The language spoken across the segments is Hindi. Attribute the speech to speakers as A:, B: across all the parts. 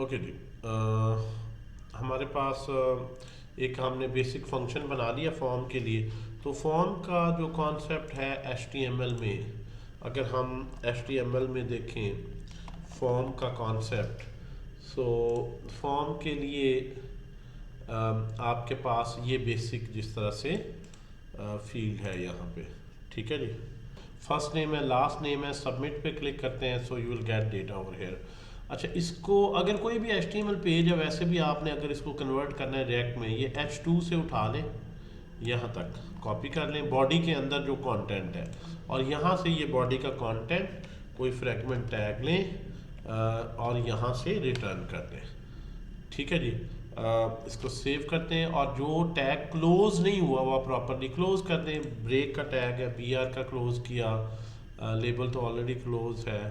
A: ओके जी। हमारे पास एक हमने बेसिक फंक्शन बना लिया फॉर्म के लिए। तो फॉर्म का जो कॉन्सेप्ट है HTML में, अगर हम HTML में देखें फॉर्म का कॉन्सेप्ट, सो फॉर्म के लिए आपके पास ये बेसिक जिस तरह से फील्ड है यहाँ पे, ठीक है जी। फर्स्ट नेम है, लास्ट नेम है, सबमिट पे क्लिक करते हैं, so you will get data over here. अच्छा, इसको अगर कोई भी HTML पेज है, वैसे भी आपने अगर इसको कन्वर्ट करना है रिएक्ट में, ये H2 से उठा लें, यहाँ तक कॉपी कर लें बॉडी के अंदर जो कंटेंट है, और यहाँ से ये बॉडी का कंटेंट कोई फ्रेगमेंट टैग लें और यहाँ से रिटर्न कर दें, ठीक है जी। इसको सेव करते हैं और जो टैग क्लोज नहीं हुआ हुआ प्रॉपरली क्लोज कर दें। ब्रेक का टैग है, BR का क्लोज किया, लेबल तो ऑलरेडी क्लोज है,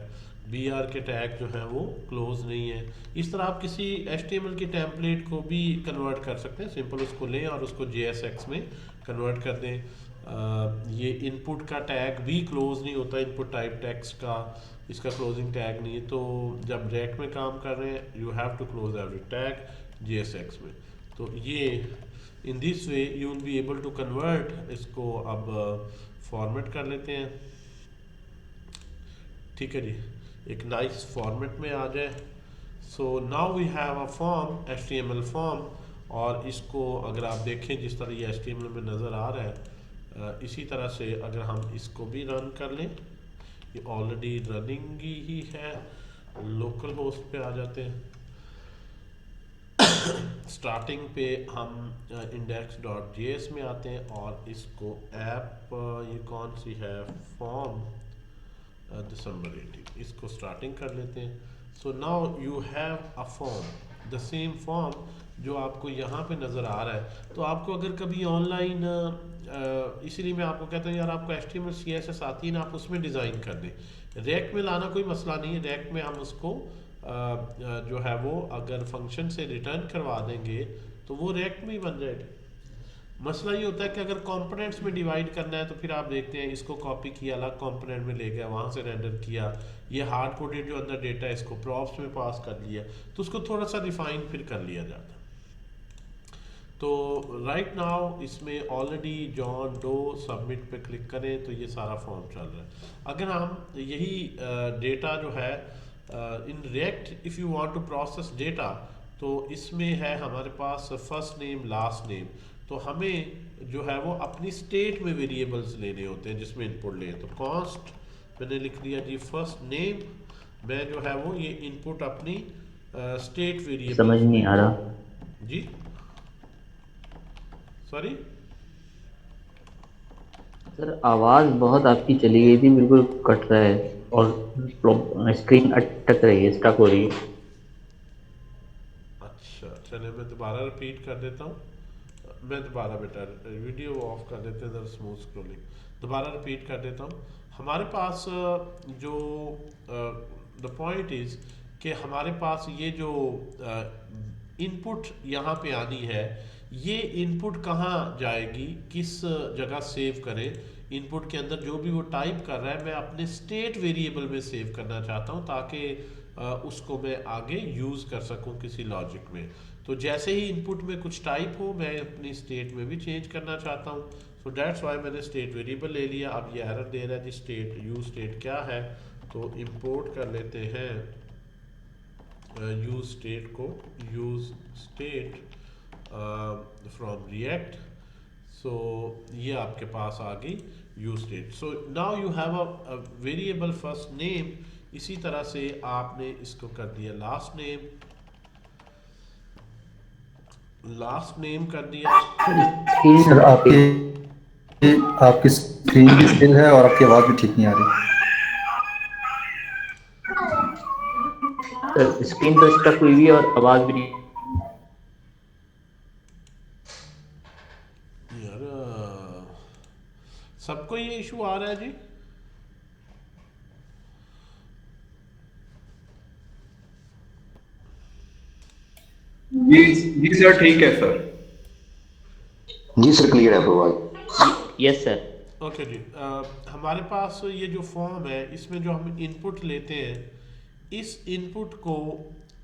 A: BR के टैग जो है वो क्लोज नहीं है। इस तरह आप किसी HTML की टेम्पलेट को भी कन्वर्ट कर सकते हैं। सिंपल उसको लें और उसको JSX में कन्वर्ट कर दें। ये इनपुट का टैग भी क्लोज नहीं होता, इनपुट टाइप टेक्स्ट का इसका क्लोजिंग टैग नहीं है। तो जब रेक में काम कर रहे हैं you have to close every tag JSX में। तो ये in this way you will be able to convert. इसको अब फॉर्मेट कर लेते हैं, ठीक है जी, एक नाइस फॉर्मेट में आ जाए। So now we have a form, HTML form. और इसको अगर आप देखें जिस तरह ये HTML में नज़र आ रहा है, इसी तरह से अगर हम इसको भी रन कर लें, ये ऑलरेडी रनिंग ही है। लोकल होस्ट पे आ जाते हैं, स्टार्टिंग पे हम index.js में आते हैं और इसको ऐप, ये कौन सी है, फॉर्म दिसंबर 18, इसको स्टार्टिंग कर लेते हैं। So now you have a form, the same form जो आपको यहाँ पे नज़र आ रहा है। तो आपको अगर कभी ऑनलाइन, इसीलिए मैं आपको कहता हूँ यार, आपको HTML CSS आती है ना, आप उसमें डिज़ाइन कर दें। रैक में लाना कोई मसला नहीं है, रैक में हम उसको जो है वो अगर फंक्शन से रिटर्न करवा देंगे तो वो रैक में ही बन जाएगा। मसला ये होता है कि अगर कंपोनेंट्स में डिवाइड करना है तो फिर आप देखते हैं इसको कॉपी किया, अलग कंपोनेंट में ले गया, वहाँ से रेंडर किया, ये हार्ड कोडेड जो अंदर डेटा है इसको प्रॉप्स में पास कर लिया, तो उसको थोड़ा सा रिफाइन फिर कर लिया जाता है। तो राइट नाउ इसमें ऑलरेडी जॉन डो सबमिट पे क्लिक करें तो ये सारा फॉर्म चल रहा है। अगर हम यही डेटा जो है in React, if you want to process data, तो इसमें है हमारे पास फर्स्ट नेम लास्ट नेम। तो हमें जो है वो अपनी स्टेट में वेरिएबल्स लेने होते हैं जिसमें इनपुट लें। तो कॉस्ट मैंने लिख दिया जी, फर्स्ट नेम मैं जो है वो ये इनपुट अपनी स्टेट
B: समझ
A: वेरिएबल्स
B: नहीं
A: में,
B: आ रहा
A: जी सॉरी।
B: सर। आवाज बहुत आपकी चली गई थी, बिल्कुल कट रहा है और स्क्रीन अटक रही है, स्टक हो रही है।
A: अच्छा चलिए मैं दोबारा रिपीट कर देता हूँ। मैं दोबारा बेटा वीडियो ऑफ कर देते हैं, ज़रा स्मूथ स्क्रॉलिंग। दोबारा रिपीट कर देता हूँ। हमारे पास जो द पॉइंट इज़ कि हमारे पास ये जो इनपुट यहाँ पे आनी है, ये इनपुट कहाँ जाएगी, किस जगह सेव करें। इनपुट के अंदर जो भी वो टाइप कर रहा है मैं अपने स्टेट वेरिएबल में सेव करना चाहता हूँ, ताकि उसको मैं आगे यूज़ कर सकूँ किसी लॉजिक में। तो जैसे ही इनपुट में कुछ टाइप हो मैं अपनी स्टेट में भी चेंज करना चाहता हूँ। सो डैट्स वाई मैंने स्टेट वेरिएबल ले लिया। अब ये एरर दे रहा है जी, स्टेट यूज स्टेट क्या है, तो इंपोर्ट कर लेते हैं यूज स्टेट को, यूज स्टेट फ्रॉम रिएक्ट। सो ये आपके पास आ गई use state. So now you have a variable first name. इसी तरह से आपने इसको कर दिया लास्ट नेम, लास्ट नेम कर दिया।
B: सर स्क्रीन
C: सर
B: पे
C: आपकी स्क्रीन भी स्टिल है और आपकी आवाज़ भी ठीक नहीं आ रही।
B: सर स्क्रीन तो स्टक हुई हुई है और आवाज भी
A: यार सबको ये इशू आ रहा है जी।
D: जी जी सर, ठीक है सर।
E: जी सर, क्लियर है आवाज।
B: Yes sir.
A: ओके जी। हमारे पास ये जो फॉर्म है इसमें जो हम इनपुट लेते हैं, इस इनपुट को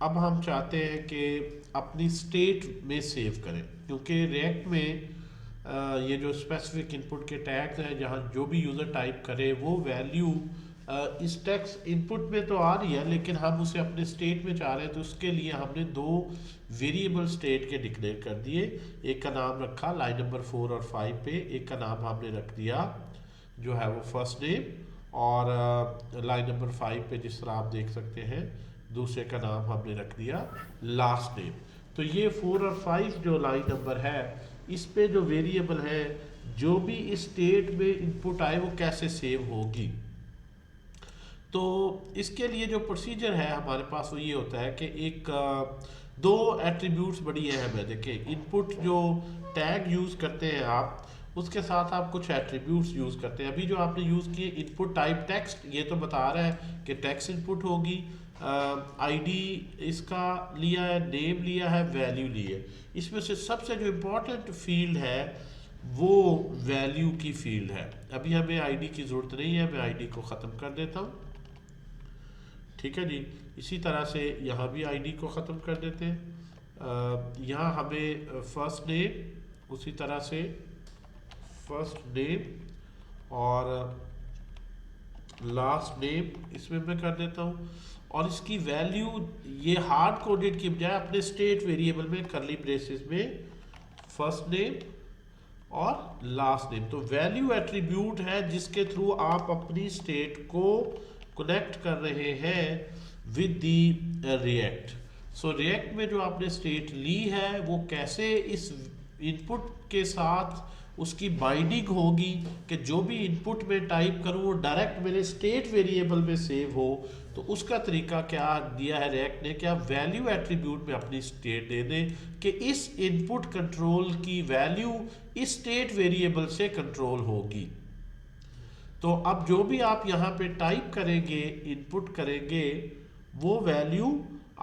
A: अब हम चाहते हैं कि अपनी स्टेट में सेव करें, क्योंकि रिएक्ट में ये जो स्पेसिफिक इनपुट के टैग्स हैं, जहाँ जो भी यूज़र टाइप करे वो वैल्यू इस टेक्स्ट इनपुट में तो आ रही है, लेकिन हम उसे अपने स्टेट में चाह रहे हैं, तो उसके लिए हमने दो वेरिएबल स्टेट के डिक्लेयर कर दिए। एक का नाम रखा लाइन नंबर 4 और 5 पे, एक का नाम हमने रख दिया जो है वो फर्स्ट नेम, और लाइन नंबर 5 पे जिस तरह आप देख सकते हैं दूसरे का नाम हमने रख दिया लास्ट नेम। तो ये 4 और 5 जो लाइन नंबर है, इस पे जो वेरिएबल है, जो भी इस स्टेट में इनपुट आए वो कैसे सेव होगी। तो इसके लिए जो प्रोसीजर है हमारे पास वो ये होता है कि एक दो एट्रीब्यूट्स बड़ी अहम है। देखिए, इनपुट जो टैग यूज़ करते हैं आप, उसके साथ आप कुछ एट्रीब्यूट्स यूज़ करते हैं। अभी जो आपने यूज़ किए इनपुट टाइप टेक्स्ट, ये तो बता रहा है कि टेक्स्ट इनपुट होगी, आईडी इसका लिया है, नेम लिया है, वैल्यू ली है। इसमें से सबसे जो इम्पोर्टेंट फील्ड है वो वैल्यू की फील्ड है। अभी हमें आईडी की ज़रूरत नहीं है, मैं आईडी को ख़त्म कर देता हूँ। ठीक है जी, इसी तरह से यहाँ भी आईडी को ख़त्म कर देते हैं। यहाँ हमें फर्स्ट नेम, उसी तरह से फर्स्ट नेम और लास्ट नेम इसमें मैं कर देता हूँ, और इसकी वैल्यू ये हार्ड कोडेड की बजाय अपने स्टेट वेरिएबल में करली ब्रेसेस में फर्स्ट नेम और लास्ट नेम। तो वैल्यू एट्रीब्यूट है जिसके थ्रू आप अपनी स्टेट को कनेक्ट कर रहे हैं with the react. So react में जो आपने स्टेट ली है वो कैसे इस इनपुट के साथ उसकी बाइंडिंग होगी कि जो भी इनपुट में टाइप करूँ वो डायरेक्ट मेरे स्टेट वेरिएबल में सेव हो। तो उसका तरीका क्या दिया है रिएक्ट ने, क्या वैल्यू एट्रीब्यूट में अपनी स्टेट दे दें कि इस इनपुट कंट्रोल की वैल्यू इस स्टेट वेरिएबल से कंट्रोल होगी। तो अब जो भी आप यहाँ पे टाइप करेंगे, इनपुट करेंगे, वो वैल्यू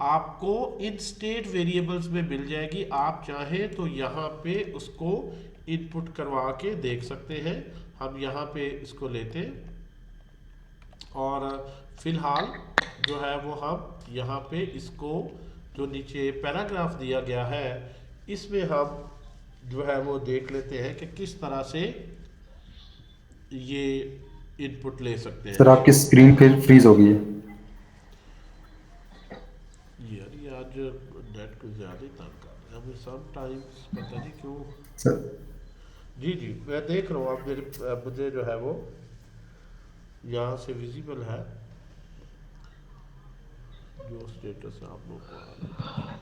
A: आपको इन स्टेट वेरिएबल्स में मिल जाएगी। आप चाहें तो यहाँ पे उसको इनपुट करवा के देख सकते हैं। हम यहाँ पे इसको लेते हैं और फिलहाल जो है वो हम यहाँ पे इसको जो नीचे पैराग्राफ दिया गया है इसमें हम जो है वो देख लेते हैं कि किस तरह से ये इनपुट ले सकते हैं।
C: सर आपकी स्क्रीन फिर फ्रीज हो गई है।
A: यार ये आज नेट को ज़्यादा ही तंग कर रहा है हमें समटाइम्स, पता नहीं क्यों।
C: सर
A: जी जी मैं देख रहा हूँ, आप मुझे जो है वो यहाँ से विजिबल है जो स्टेटस है आप लोगों को आ रहा है।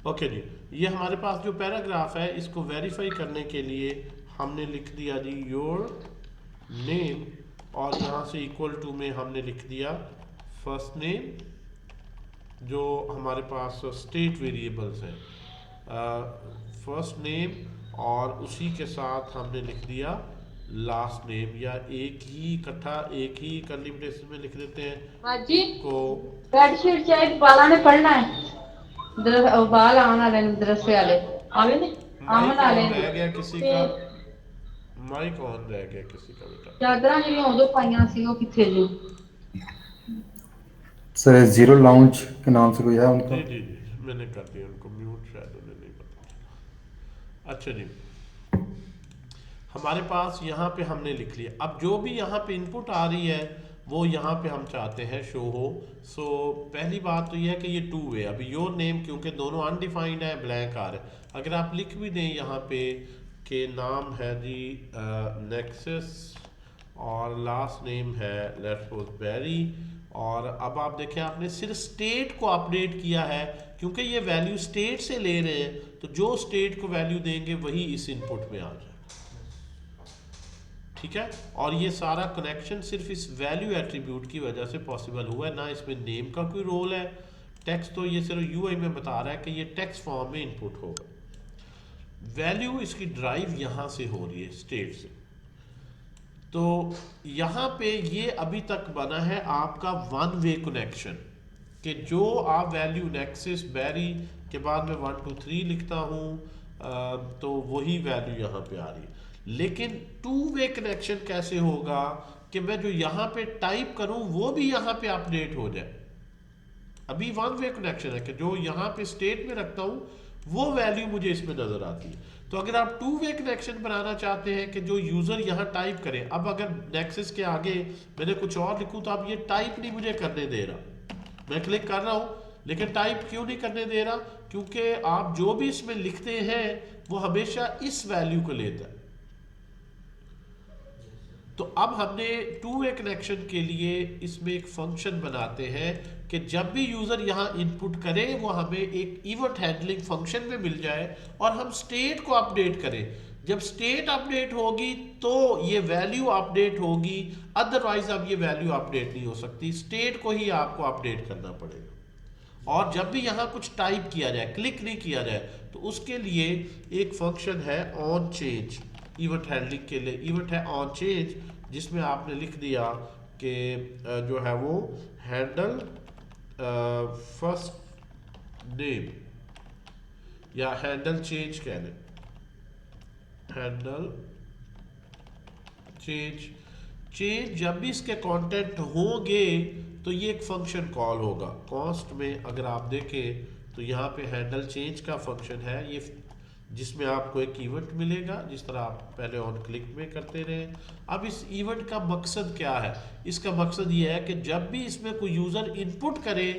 A: ओके जी, ये हमारे पास जो पैराग्राफ है इसको वेरीफाई करने के लिए हमने लिख दिया जी योर नेम, और यहाँ से इक्वल टू में हमने लिख दिया फर्स्ट नेम, जो हमारे पास स्टेट वेरिएबल्स हैं फर्स्ट नेम, और उसी के साथ हमने लिख दिया लास्ट नेम, या एक ही इकट्ठा एक ही कर्ली ब्रेसेस में लिख देते हैं।
F: हाँ जी,
A: को
F: बेडशीट चाहिए, बाला ने पढ़ना है। बाल आने वाले दरसे वाले आवे ने आमन वाले
A: रह गया किसी का माइक ऑन रह गया किसी का बेटा।
F: चादरां ਜਿਹੜੀਆਂ ਉਦੋਂ ਪਾਈਆਂ ਸੀ ਉਹ किथे जी?
C: सर जीरो लाउंज के नाम से कोई है उनका?
A: जी जी जी मैंने कर दिया उनको म्यूट, शायद उन्हें नहीं पता। अच्छा जी, हमारे पास यहाँ पे हमने लिख लिया। अब जो भी यहाँ पे इनपुट आ रही है वो यहाँ पे हम चाहते हैं शो हो। सो पहली बात तो यह है कि ये टू वे, अभी योर नेम क्योंकि दोनों अनडिफाइंड है, ब्लैंक आ रहा है। अगर आप लिख भी दें यहाँ पे के नाम है जी नेक्सस और लास्ट नेम है लेट्स सपोज बेरी, और अब आप देखें आपने सिर्फ स्टेट को अपडेट किया है क्योंकि ये वैल्यू स्टेट से ले रहे हैं, तो जो स्टेट को वैल्यू देंगे वही इस इनपुट में आ जाए। ठीक है, और ये सारा कनेक्शन सिर्फ इस वैल्यू एट्रीब्यूट की वजह से पॉसिबल हुआ है, ना इसमें नेम का कोई रोल है। टेक्स्ट तो ये सिर्फ यूआई में बता रहा है कि ये टेक्स्ट फॉर्म में इनपुट होगा। वैल्यू इसकी ड्राइव यहाँ से हो रही है स्टेट से। तो यहाँ पे ये अभी तक बना है आपका वन वे कनेक्शन। कि जो आप वैल्यू नेक्सिस बैरी के बाद में 1 2 3 लिखता हूँ तो वही वैल्यू यहाँ पे आ रही है। लेकिन टू वे कनेक्शन कैसे होगा कि मैं जो यहाँ पे टाइप करूँ वो भी यहाँ पे अपडेट हो जाए। अभी वन वे कनेक्शन है कि जो यहाँ पे स्टेट में रखता हूँ वो वैल्यू मुझे इसमें नजर आती है। तो अगर आप टू वे कनेक्शन बनाना चाहते हैं कि जो यूजर यहाँ टाइप करे, अब अगर नेक्सस के आगे मैंने कुछ और लिखूं तो अब ये टाइप नहीं मुझे करने दे रहा, मैं क्लिक कर रहा हूँ लेकिन टाइप क्यों नहीं करने दे रहा, क्योंकि आप जो भी इसमें लिखते हैं वो हमेशा इस वैल्यू को लेता है। तो अब हमने टू वे कनेक्शन के लिए इसमें एक फंक्शन बनाते हैं कि जब भी यूजर यहाँ इनपुट करे वो हमें एक इवेंट हैंडलिंग फंक्शन में मिल जाए और हम स्टेट को अपडेट करें। जब स्टेट अपडेट होगी तो ये वैल्यू अपडेट होगी, अदरवाइज अब ये वैल्यू अपडेट नहीं हो सकती, स्टेट को ही आपको अपडेट करना पड़ेगा। और जब भी यहाँ कुछ टाइप किया जाए, क्लिक नहीं किया जाए, तो उसके लिए एक फंक्शन है ऑन चेंज। इवेंट हैंडलिंग के लिए इवेंट है ऑन चेंज, जिसमें आपने लिख दिया कि जो है वो हैंडल फर्स्ट नेम या हैंडल चेंज कह लें, हैंडल चेंज जब भी इसके कंटेंट होंगे तो ये एक फंक्शन कॉल होगा। कॉस्ट में अगर आप देखें तो यहाँ पे हैंडल चेंज का फंक्शन है ये, जिसमें आपको एक इवेंट मिलेगा जिस तरह आप पहले ऑन क्लिक में करते रहे। अब इस इवेंट का मकसद क्या है? इसका मकसद ये है कि जब भी इसमें कोई यूज़र इनपुट करे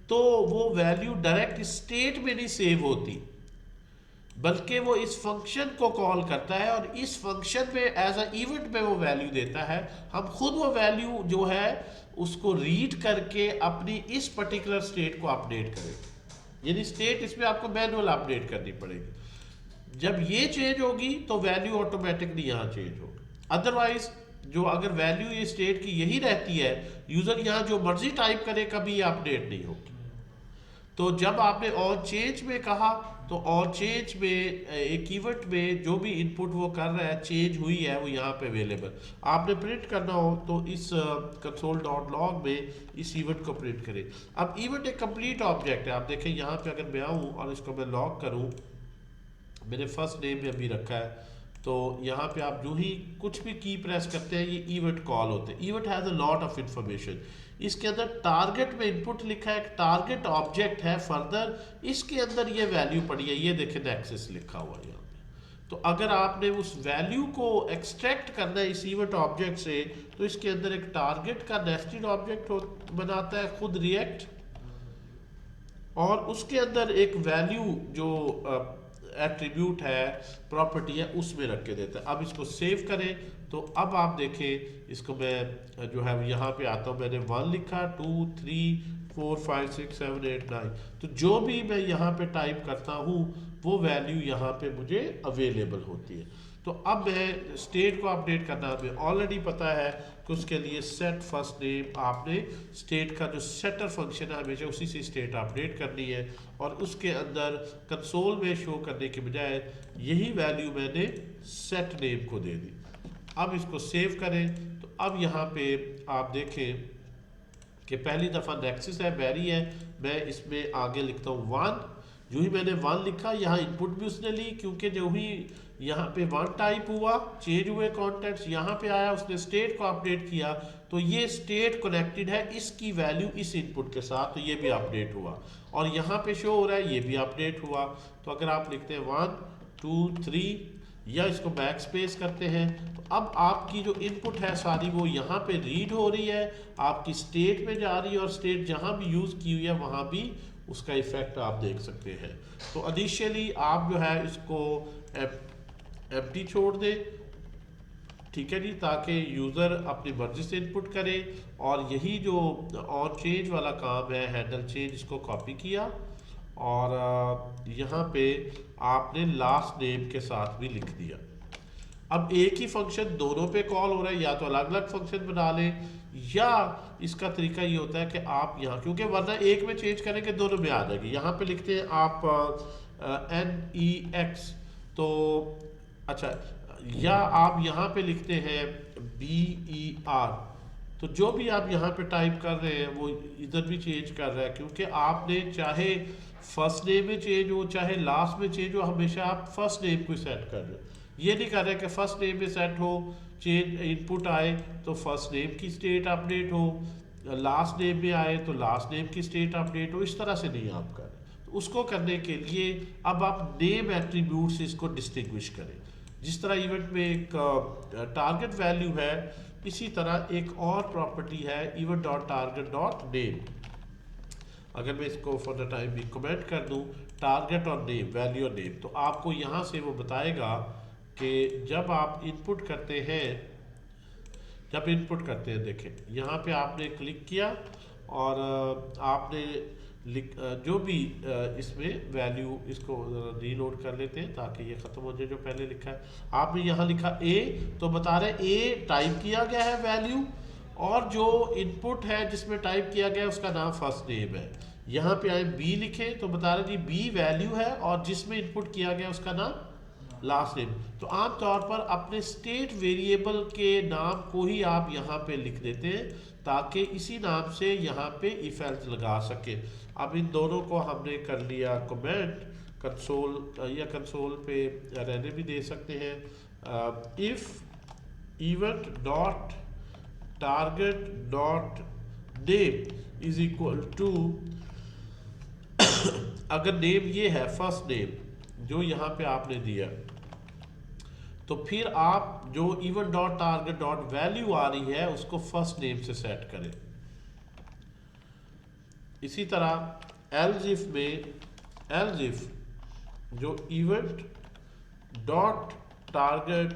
A: तो वो वैल्यू डायरेक्ट स्टेट में नहीं सेव होती, बल्कि वो इस फंक्शन को कॉल करता है और इस फंक्शन में एज अ इवेंट में वो वैल्यू देता है। हम खुद वो वैल्यू जो है उसको रीड करके अपनी इस पर्टिकुलर स्टेट को अपडेट करें, यानी स्टेट इसमें आपको मैनुअल अपडेट करनी पड़ेगी। जब ये चेंज होगी तो वैल्यू ऑटोमेटिकली यहाँ चेंज होगी, अदरवाइज जो अगर वैल्यू ये स्टेट की यही रहती है, यूजर यहाँ जो मर्जी टाइप करे कभी ये अपडेट नहीं होगी। तो जब आपने ऑन चेंज में कहा तो ऑन चेंज में एक इवेंट में जो भी इनपुट वो कर रहा है चेंज हुई है वो यहाँ पे अवेलेबल। आपने प्रिंट करना हो तो इस console.log में इस इवेंट को प्रिंट करें। अब इवेंट एक कंप्लीट ऑब्जेक्ट है। आप देखें यहाँ पे अगर मैं आऊँ और इसको मैं लॉग करूँ, मैंने फर्स्ट नेम में अभी रखा है, तो यहाँ पे आप जो ही कुछ भी की प्रेस करते हैं ये इवेंट कॉल होते हैं। Event has a lot of information. इसके अंदर टारगेट में इनपुट लिखा है, टारगेट ऑब्जेक्ट है, फर्दर इसके अंदर ये वैल्यू पड़ी है, ये देखें नेक्सस लिखा हुआ है यहाँ पे। तो अगर आपने उस वैल्यू को एक्सट्रैक्ट करना है इस इवेंट ऑब्जेक्ट से, तो इसके अंदर एक टारगेट का नेस्टेड ऑब्जेक्ट बनाता है खुद रिएक्ट, और उसके अंदर एक वैल्यू जो एट्रीब्यूट है, प्रॉपर्टी है, उसमें रख के देता है। अब इसको सेव करें तो अब आप देखें इसको मैं जो है यहाँ पे आता हूँ, मैंने 1 लिखा, 2 3 4 5 6 7 8 9, तो जो भी मैं यहाँ पे टाइप करता हूँ वो वैल्यू यहाँ पे मुझे अवेलेबल होती है। तो अब मैं स्टेट को अपडेट करना हमें ऑलरेडी पता है कि उसके लिए सेट फर्स्ट नेम, आपने स्टेट का जो सेटर फंक्शन है हमेशा उसी से स्टेट अपडेट करनी है, और उसके अंदर कंसोल में शो करने के बजाय यही वैल्यू मैंने सेट नेम को दे दी। अब इसको सेव करें तो अब यहाँ पे आप देखें कि पहली दफ़ा नेक्सस है, बैरी है, मैं इसमें आगे लिखता हूँ 1। जो ही मैंने 1 लिखा यहाँ इनपुट भी उसने ली, क्योंकि जो ही यहाँ पे 1 टाइप हुआ, चेंज हुए कॉन्टेक्ट्स, यहाँ पे आया, उसने स्टेट को अपडेट किया, तो ये स्टेट कनेक्टेड है इसकी वैल्यू इस इनपुट के साथ, तो ये भी अपडेट हुआ, और यहाँ पे शो हो रहा है ये भी अपडेट हुआ। तो अगर आप लिखते हैं 1 2 3 या इसको बैक स्पेस करते हैं, तो अब आपकी जो इनपुट है सारी वो यहाँ पे रीड हो रही है, आपकी स्टेट में जा रही है, और स्टेट जहाँ भी यूज़ की हुई है वहाँ भी उसका इफेक्ट आप देख सकते हैं। तो एडिशनली आप जो है इसको एम्प्टी छोड़ दें, ठीक है जी, ताकि यूज़र अपनी मर्जी से इनपुट करे। और यही जो ऑन चेंज वाला काम है, हैंडल चेंज, इसको कॉपी किया और यहाँ पे आपने लास्ट नेम के साथ भी लिख दिया। अब एक ही फंक्शन दोनों पे कॉल हो रहा है, या तो अलग अलग फंक्शन बना लें, या इसका तरीका ये होता है कि आप यहाँ, क्योंकि वरना एक में चेंज करेंगे दोनों में आ जाएगी। यहाँ पे लिखते हैं आप NEX, तो अच्छा, या आप यहाँ पे लिखते हैं BER, तो जो भी आप यहाँ पे टाइप कर रहे हैं वो इधर भी चेंज कर रहा है, क्योंकि आपने चाहे फर्स्ट नेम में चेंज हो चाहे लास्ट में चेंज हो, हमेशा आप फर्स्ट नेम को सेट कर रहे हो। ये नहीं कर रहे कि फर्स्ट नेम में सेट हो, चेंज इनपुट आए तो फर्स्ट नेम की स्टेट अपडेट हो, लास्ट नेम में आए तो लास्ट नेम की स्टेट अपडेट हो, इस तरह से नहीं आप कर रहे। तो उसको करने के लिए अब आप नेम एट्रीब्यूट से इसको डिस्टिंग्विश करें। जिस तरह इवेंट में एक टारगेट वैल्यू है, इसी तरह एक और प्रॉपर्टी है event dot target dot name. अगर मैं इसको फॉर द टाइम भी कमेंट कर दूं टारगेट और नेम, वैल्यू और नेम, तो आपको यहाँ से वो बताएगा कि जब आप इनपुट करते हैं, देखें यहाँ पे आपने क्लिक किया और आपने जो भी इसमें वैल्यू, इसको रीलोड कर लेते हैं ताकि ये ख़त्म हो जाए जो पहले लिखा है। आपने यहाँ लिखा ए, तो बता रहे ए टाइप किया गया है वैल्यू, और जो इनपुट है जिसमें टाइप किया गया है उसका नाम फर्स्ट नेम है। यहाँ पे आए बी लिखे तो बता रहे जी बी वैल्यू है और जिसमें इनपुट किया गया उसका नाम लास्ट नेम। तो आमतौर पर अपने स्टेट वेरिएबल के नाम को ही आप यहाँ पे लिख देते हैं ताकि इसी नाम से यहाँ पे इफ एल्स लगा सके। अब इन दोनों को हमने कर लिया कमेंट, कंसोल या कंसोल पे रहने भी दे सकते हैं। If event dot target dot name is equal to, अगर नेम ये है फर्स्ट नेम जो यहाँ पे आपने दिया, तो फिर आप जो event dot target dot value आ रही है उसको फर्स्ट नेम से सेट करें। इसी तरह एल्स इफ में, एल्स इफ जो event dot target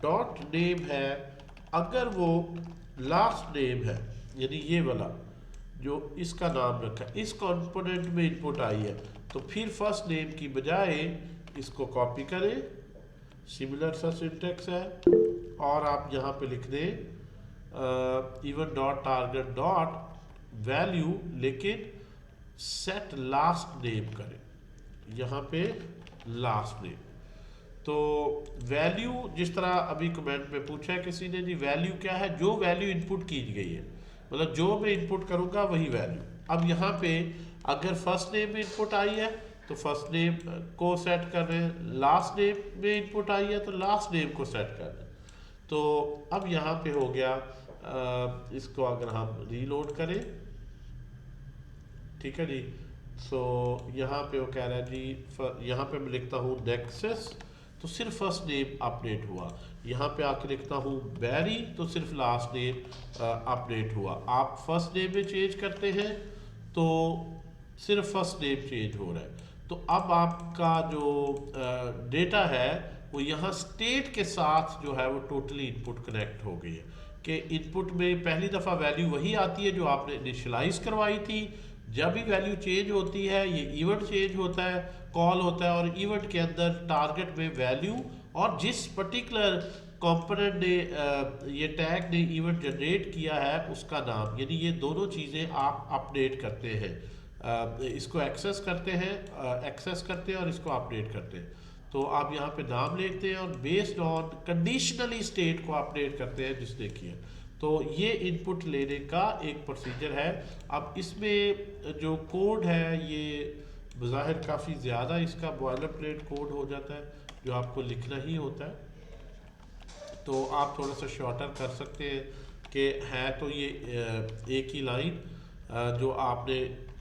A: dot name है, अगर वो लास्ट नेम है यानी ये वाला जो इसका नाम रखा है, इस कंपोनेंट में इनपुट आई है, तो फिर फर्स्ट नेम की बजाय इसको कॉपी करें, सिमिलर सा सिंटेक्स है, और आप यहाँ पे लिख दें event dot target dot value, लेकिन सेट लास्ट नेम करें, यहाँ पे लास्ट नेम। तो वैल्यू जिस तरह अभी कमेंट में पूछा है किसी ने जी, वैल्यू क्या है? जो वैल्यू इनपुट की गई है, मतलब जो मैं इनपुट करूँगा वही वैल्यू। अब यहाँ पे अगर फर्स्ट नेम में इनपुट आई है तो फर्स्ट नेम को सेट कर रहे हैं, लास्ट नेम में इनपुट आई है तो लास्ट नेम को सेट कर रहे हैं। तो अब यहाँ पे हो गया, इसको अगर हम रीलोड करें, ठीक है जी, सो यहाँ पे वो कह रहा है जी, यहाँ पे मैं लिखता हूँ नेक्सस, तो सिर्फ फर्स्ट नेम अपडेट हुआ। यहाँ पे आके लिखता हूँ बैरी, तो सिर्फ लास्ट नेम अपडेट हुआ। आप फर्स्ट नेम में चेंज करते हैं तो सिर्फ फर्स्ट नेम चेंज हो रहा है। तो अब आपका जो डेटा है वो यहाँ स्टेट के साथ जो है वो टोटली इनपुट कनेक्ट हो गई है कि इनपुट में पहली दफ़ा वैल्यू वही आती है जो आपने इनिशियलाइज करवाई थी। जब भी वैल्यू चेंज होती है ये इवेंट चेंज होता है, कॉल होता है, और इवेंट के अंदर टारगेट में वैल्यू और जिस पर्टिकुलर कंपोनेंट ने ये टैग ने इवेंट जनरेट किया है उसका नाम, यानी ये दोनों चीज़ें आप अपडेट करते हैं, इसको एक्सेस करते हैं और इसको अपडेट करते हैं। तो आप यहाँ पे नाम लिखते हैं और बेस्ड ऑन कंडीशनली स्टेट को अपडेट करते हैं जिसने किया। तो ये इनपुट लेने का एक प्रोसीजर है। अब इसमें जो कोड है ये बज़ाहिर काफ़ी ज़्यादा इसका बॉयलर प्लेट कोड हो जाता है जो आपको लिखना ही होता है, तो आप थोड़ा सा शॉर्टर कर सकते हैं कि है तो ये एक ही लाइन जो आपने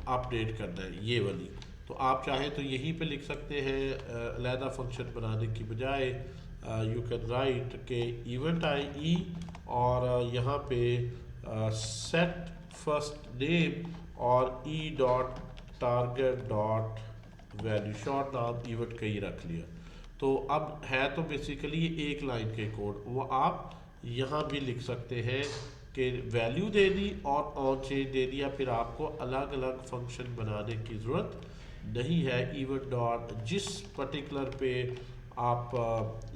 A: अपडेट करना है ये वाली, तो आप चाहें तो यहीं पे लिख सकते हैं अलहदा फंक्शन बनाने की बजाय। यू कैन राइट के इवेंट आई और यहाँ पे सेट फर्स्ट नेम और E dot target dot value, short नाम इवेंट का ही रख लिया। तो अब है तो बेसिकली ये एक लाइन के कोड, वो आप यहाँ भी लिख सकते हैं कि वैल्यू दे दी और ऑन चेंज दे दिया, फिर आपको अलग अलग फंक्शन बनाने की ज़रूरत नहीं है। इवेंट डॉट जिस पर्टिकुलर पे आप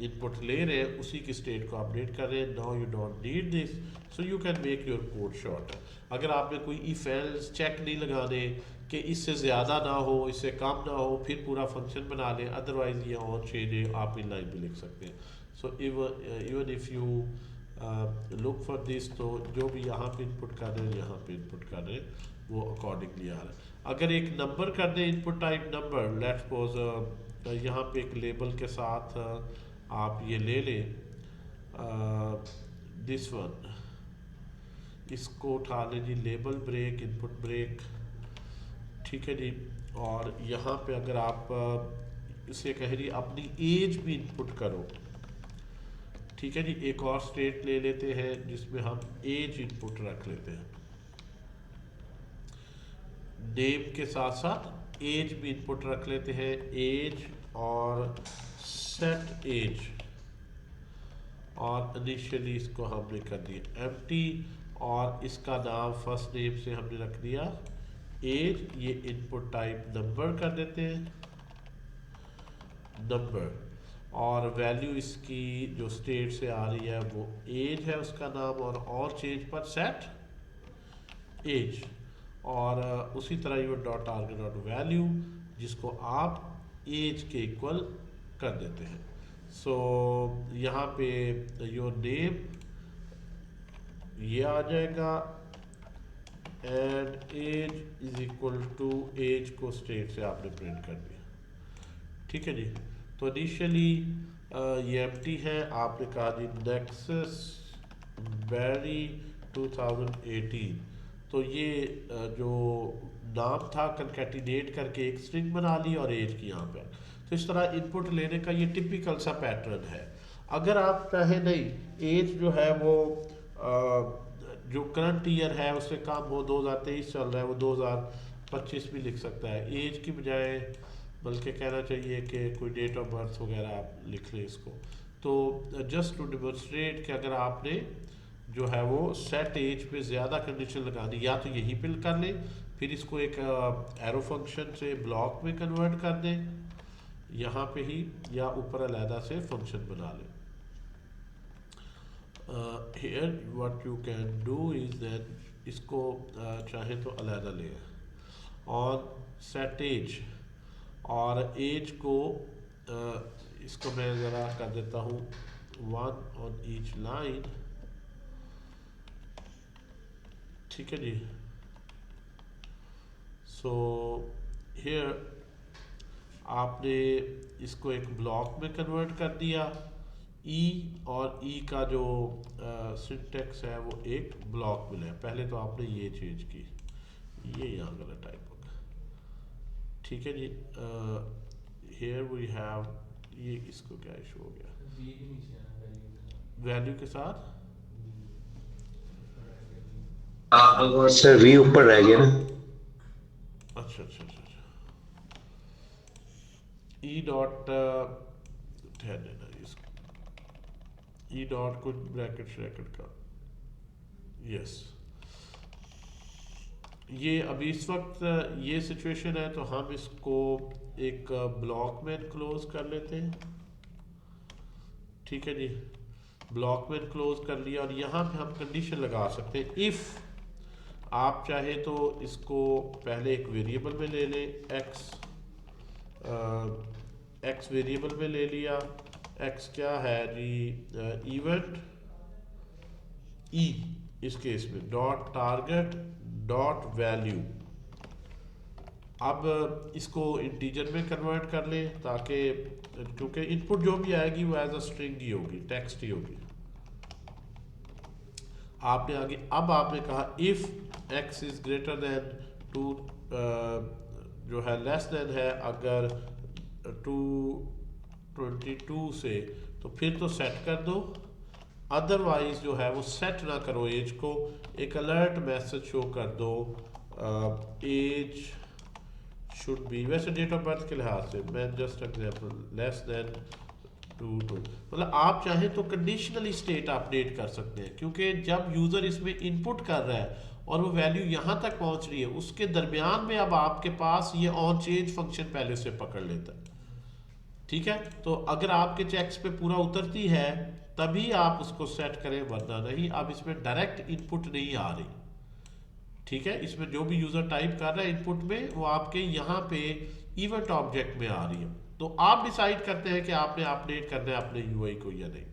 A: इनपुट ले रहे हैं उसी की स्टेट को अपडेट कर रहे हैं। Now you don't need this, so you can make your code shorter. अगर आपने कोई इफ एल्स चेक नहीं लगाने कि इससे ज़्यादा ना हो इससे कम ना हो फिर पूरा फंक्शन बना लें, अदरवाइज ये ऑन चेंज आप इन लाइन भी लिख सकते हैं। So even if you look for this, तो जो भी यहाँ पे इनपुट कर रहे हैं यहाँ पे इनपुट कर रहे हैं वो अकॉर्डिंगली आ रहा है। अगर एक नंबर कर दें input type number, let's suppose यहाँ पे एक लेबल के साथ आप ये ले लें दिस वन, इसको उठा लें जी, लेबल ब्रेक इनपुट ब्रेक, ठीक है जी। और यहाँ पे अगर आप इसे कह रही अपनी एज भी इनपुट करो, ठीक है जी। एक और स्टेट ले लेते हैं जिसमें हम एज इनपुट रख लेते हैं, नेम के साथ साथ एज भी इनपुट रख लेते हैं, एज और सेट एज, और इनिशियली इसको हमने कर दिया एम्प्टी, और इसका नाम फर्स्ट नेम से हमने रख दिया एज, ये इनपुट टाइप नंबर कर देते हैं नंबर, और वैल्यू इसकी जो स्टेट से आ रही है वो एज है उसका नाम, और चेंज पर सेट एज, और उसी तरह your dot target dot value जिसको आप एज के इक्वल कर देते हैं। सो यहाँ पे योर नेम ये आ जाएगा and age is equal to age को स्टेट से आपने प्रिंट कर दिया, ठीक है जी। तो इनिशियली ये एम्प्टी है, आपने कहा जी नेक्सस बेरी 2018, तो ये जो नाम था कंकैटिनेट करके एक स्ट्रिंग बना ली और एज की यहाँ पे, तो इस तरह इनपुट लेने का ये टिपिकल सा पैटर्न है। अगर आप चाहे नहीं एज जो है वो जो करंट ईयर है उससे कम हो, 2023 चल रहा है, वो 2025 भी लिख सकता है, एज की बजाय बल्कि कहना चाहिए कि कोई डेट ऑफ बर्थ वगैरह आप लिख लें इसको। तो जस्ट टू डिमॉन्स्ट्रेट कि अगर आपने जो है वो सेट एज पे ज़्यादा कंडीशन लगानी, या तो यहीं पे कर लें, फिर इसको एक एरो फंक्शन से ब्लॉक में कन्वर्ट कर दें यहाँ पे ही, या ऊपर अलहदा से फंक्शन बना लें। here what you can do is that इसको चाहे तो अलहदा ले और सेट एज, और एज को इसको मैं ज़रा कर देता हूँ 1 on each लाइन, ठीक है जी। सो here आपने इसको एक ब्लॉक में कन्वर्ट कर दिया, ई और ई का जो सिंटेक्स है वो एक ब्लॉक मिला है। पहले तो आपने ये चेंज की, ये यहाँ गलत टाइप होगा, ठीक है जी। here we have ये इसको क्या इशू हो गया वैल्यू के साथ,
E: सर वी ऊपर रह गया ना।
A: अच्छा अच्छा अच्छा ई डॉट ई डॉट कुछ ब्रैकेट श्रैकेट का, यस। ये अभी इस वक्त ये सिचुएशन है, तो हम इसको एक ब्लॉक में क्लोज कर लेते हैं, ठीक है जी। ब्लॉक में क्लोज कर लिया, और यहाँ पे हम कंडीशन लगा सकते हैं इफ़ आप चाहे तो इसको पहले एक वेरिएबल में ले लें, एक्स वेरिएबल में ले लिया, एक्स क्या है जी इवेंट ई, इस केस में डॉट टारगेट डॉट वैल्यू। अब इसको इंटीजर में कन्वर्ट कर लें, ताकि क्योंकि इनपुट जो भी आएगी वो एज अ स्ट्रिंग ही होगी, टेक्स्ट ही होगी। आपने आगे अब आपने कहा if x is greater than 2 जो है लेस देन है अगर 222 से, तो फिर तो सेट कर दो, अदरवाइज जो है वो सेट ना करो एज को, एक अलर्ट मैसेज शो कर दो एज शुड बी, वैसे डेट ऑफ बर्थ के लिहाज से मैं जस्ट एग्जांपल लेस देन 2, मतलब आप चाहें तो कंडीशनली स्टेट अपडेट कर सकते हैं, क्योंकि जब यूज़र इसमें इनपुट कर रहा है और वो वैल्यू यहाँ तक पहुँच रही है, उसके दरमियान में अब आपके पास ये ऑन चेंज फंक्शन पहले से पकड़ लेता है, ठीक है। तो अगर आपके चेक्स पे पूरा उतरती है तभी आप उसको सेट करें, वरना नहीं। अब इसमें डायरेक्ट इनपुट नहीं आ रही, ठीक है। इसमें जो भी यूज़र टाइप कर रहा है इनपुट में, वो आपके यहाँ पे इवेंट ऑब्जेक्ट में आ रही है, तो आप डिसाइड करते हैं कि आपने अपडेट करना है अपने यूआई को या नहीं।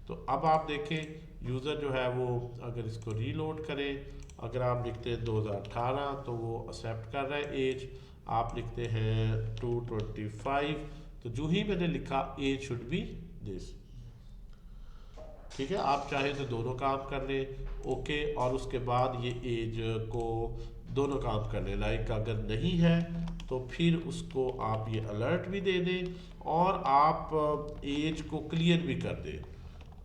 A: तो अब आप देखें यूज़र जो है वो अगर इसको रीलोड करे, अगर आप लिखते हैं 2018 तो वो एक्सेप्ट कर रहा है एज, आप लिखते हैं 225 तो जो ही मैंने लिखा एज शुड बी दिस। ठीक है, आप चाहे तो दोनों काम कर ले, ओके, और उसके बाद ये एज को दोनों काम कर ले। लाइक अगर नहीं है तो फिर उसको आप ये अलर्ट भी दे दें और आप एज को क्लियर भी कर दें,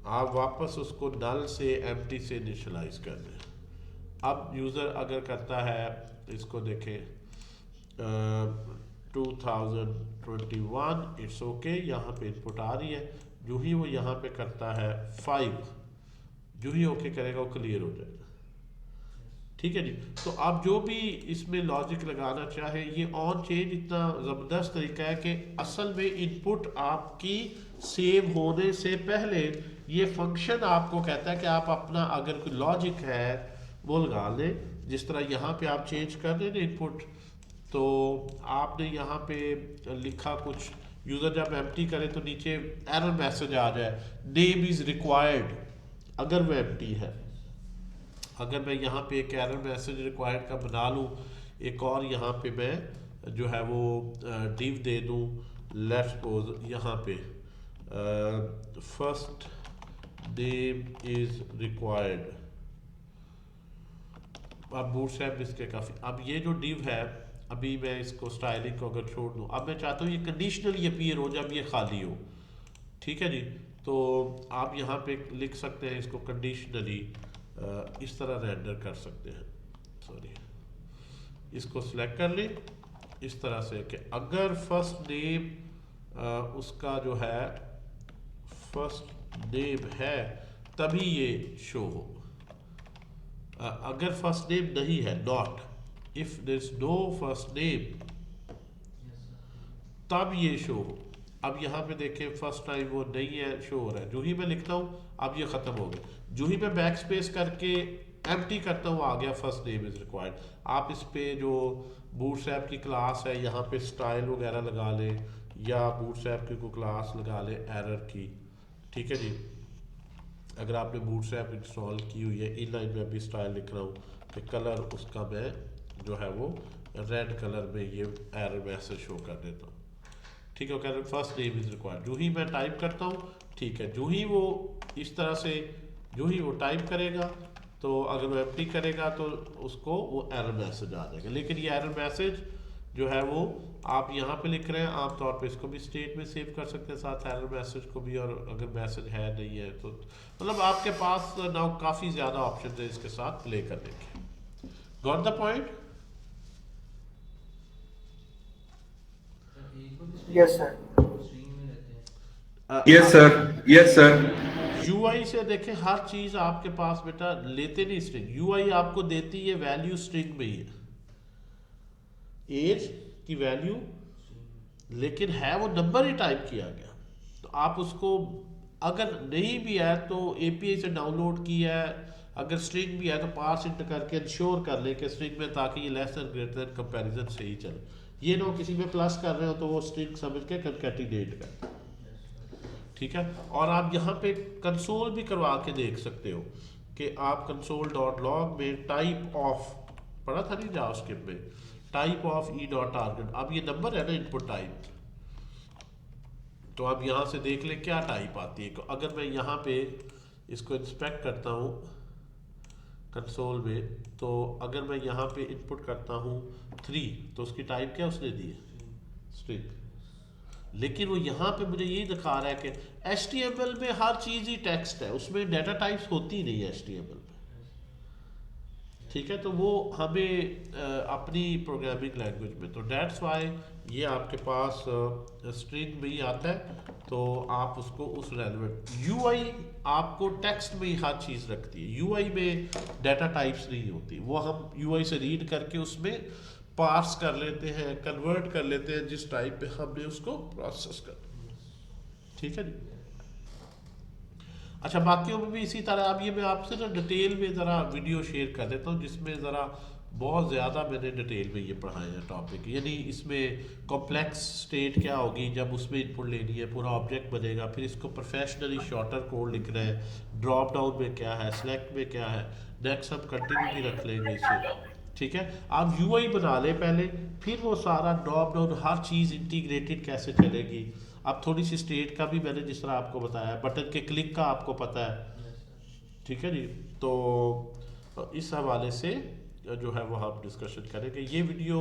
A: आप वापस उसको नल से एम्प्टी से इनिशियलाइज कर दें। अब यूज़र अगर करता है, इसको देखें 2021 इट्स ओके, यहाँ पे इनपुट आ रही है, जो ही वो यहाँ पे करता है 5, जो ही ओके करेगा वो क्लियर हो जाएगा। ठीक है जी, तो आप जो भी इसमें लॉजिक लगाना चाहे, ये ऑन चेंज इतना ज़बरदस्त तरीका है कि असल में इनपुट आपकी सेव होने से पहले ये फंक्शन आपको कहता है कि आप अपना अगर कोई लॉजिक है वो लगा लें। जिस तरह यहाँ पे आप चेंज कर दें इनपुट, तो आपने यहाँ पे लिखा कुछ, यूज़र जब एम्प्टी करे तो नीचे एरर मैसेज आ जाए, नेम इज़ रिक्वायर्ड, अगर वो एम्प्टी है। अगर मैं यहाँ पे एक एरर मैसेज रिक्वायर्ड का बना लूँ, एक और यहाँ पे मैं जो है वो डिव दे दूँ, लेट्स सपोज यहाँ पे फर्स्ट नेम इज़ रिक्वायर्ड। अब बूटस्ट्रैप इसके काफ़ी, अब ये जो डिव है, अभी मैं इसको स्टाइलिंग को अगर छोड़ दूँ, अब मैं चाहता हूँ ये कंडीशनली अपीयर हो जब ये खाली हो। ठीक है जी, तो आप यहाँ पे लिख सकते हैं इसको कंडीशनली इस तरह रेंडर कर सकते हैं। सॉरी, इसको सिलेक्ट कर लें इस तरह से कि अगर फर्स्ट नेम उसका जो है फर्स्ट नेम है तभी ये शो हो, अगर फर्स्ट नेम नहीं है, not, if there is no first name तब ये शो हो। अब यहाँ पे देखें फर्स्ट टाइम वो नहीं है, शो हो रहा है, जो ही मैं लिखता हूँ अब ये ख़त्म हो गया, जो ही मैं बैक स्पेस करके एम्प्टी करता हूँ आ गया फर्स्ट नेम इज़ रिक्वायर्ड। आप इस पे जो बूटस्ट्रैप की क्लास है यहाँ पे स्टाइल वगैरह लगा लें, या बूटस्ट्रैप की कोई क्लास लगा लें एरर की। ठीक है जी, अगर आपने बूटस्ट्रैप इंस्टॉल की हुई है, इनलाइन में अभी स्टाइल लिख रहा हूँ कि कलर उसका मैं जो है वो रेड कलर में ये एरर मैसेज शो कर देता हूँ। ठीक है, कह रहे फर्स्ट नेम इज़ रिक्वायर्ड, जो ही मैं टाइप करता हूँ, ठीक है, जो ही वो इस तरह से जो ही वो टाइप करेगा, तो अगर वो एम्प्टी करेगा तो उसको वो एरर मैसेज आ जाएगा। लेकिन ये एरर मैसेज जो है वो आप यहाँ पे लिख रहे हैं, आमतौर पे इसको भी स्टेट में सेव कर सकते हैं साथ एरर मैसेज को भी, और अगर मैसेज है नहीं है तो मतलब आपके पास नाउ काफ़ी ज़्यादा ऑप्शन है इसके साथ प्ले करने के। Got the point?
G: Yes sir,
D: yes sir, yes sir.
A: UI से देखें हर चीज़ आपके पास बेटा लेते नहीं स्ट्रिंग, यूआई आपको देती है वैल्यू स्ट्रिंग में ही है, एज की वैल्यू, लेकिन है वो नंबर ही टाइप किया गया। तो आप उसको अगर नहीं भी है तो एपीआई से डाउनलोड किया है, अगर स्ट्रिंग भी है तो पास इंट करके इंश्योर कर ले कि स्ट्रिंग में, ताकि ये less than greater than comparison से ही चले। ये ना किसी में प्लस कर रहे हो तो वो स्ट्रिंग समझ के कंकैटिनेट कर। ठीक है, और आप यहाँ पे कंसोल भी करवा के देख सकते हो कि आप console.log में टाइप ऑफ, पढ़ा था नहीं जावास्क्रिप्ट में, type of E dot target, अब ये नंबर है ना इनपुट टाइप, तो आप यहाँ से देख ले क्या टाइप आती है। तो अगर मैं यहाँ पे इसको इंस्पेक्ट करता हूँ कंसोल में, तो अगर मैं यहाँ पे इनपुट करता हूँ 3 तो उसकी टाइप क्या उसने दी है, स्ट्रिंग। लेकिन वो यहाँ पे मुझे यही दिखा रहा है कि HTML में हर चीज़ ही टेक्स्ट है, उसमें डाटा टाइप्स होती नहीं है HTML में। ठीक है, तो वो हमें अपनी प्रोग्रामिंग लैंग्वेज में, तो डेट्स वाई ये आपके पास स्ट्रिंग में ही आता है, तो आप उसको उस रेलेवेंट, यूआई आपको टेक्स्ट में ही हर चीज़ रखती है, यूआई में डाटा टाइप्स नहीं होती, वो हम यूआई से रीड करके उसमें पार्स कर लेते हैं, कन्वर्ट कर लेते हैं जिस टाइप पे हमने उसको प्रोसेस कर। ठीक है जी, अच्छा बाकियों में भी इसी तरह। अब ये मैं आपसे ना डिटेल में ज़रा वीडियो शेयर कर देता हूँ जिसमें ज़रा बहुत ज़्यादा मैंने डिटेल में ये पढ़ाया है टॉपिक, यानी इसमें कॉम्प्लेक्स स्टेट क्या होगी जब उसमें इनपुट लेनी है, पूरा ऑब्जेक्ट बनेगा, फिर इसको प्रोफेशनली शॉर्टर कोड लिखना है, ड्रॉप डाउन में क्या है, सेलेक्ट में क्या है, नेक्स्ट हम कंटिन्यू भी रख लेंगे इसे। ठीक है, आप यूआई बना लें पहले, फिर वो सारा ड्रॉप डाउन हर चीज़ इंटीग्रेटेड कैसे चलेगी। अब थोड़ी सी स्टेट का भी मैंने जिस तरह आपको बताया, बटन के क्लिक का आपको पता है। ठीक है जी, तो इस हवाले से जो है वो हम डिस्कशन करेंगे। ये वीडियो